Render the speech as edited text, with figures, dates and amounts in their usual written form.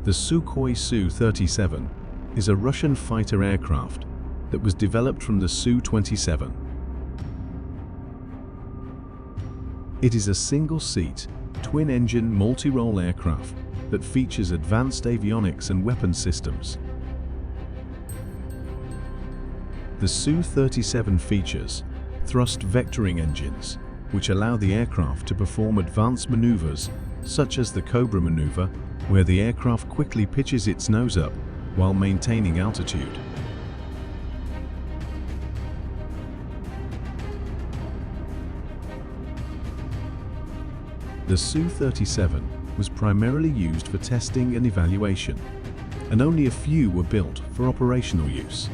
The Sukhoi Su-37 is a Russian fighter aircraft that was developed from the Su-27. It is a single-seat, twin-engine multi-role aircraft that features advanced avionics and weapon systems. The Su-37 features thrust vectoring engines, which allow the aircraft to perform advanced maneuvers such as the Cobra maneuver, where the aircraft quickly pitches its nose up while maintaining altitude. The Su-37 was primarily used for testing and evaluation, and only a few were built for operational use.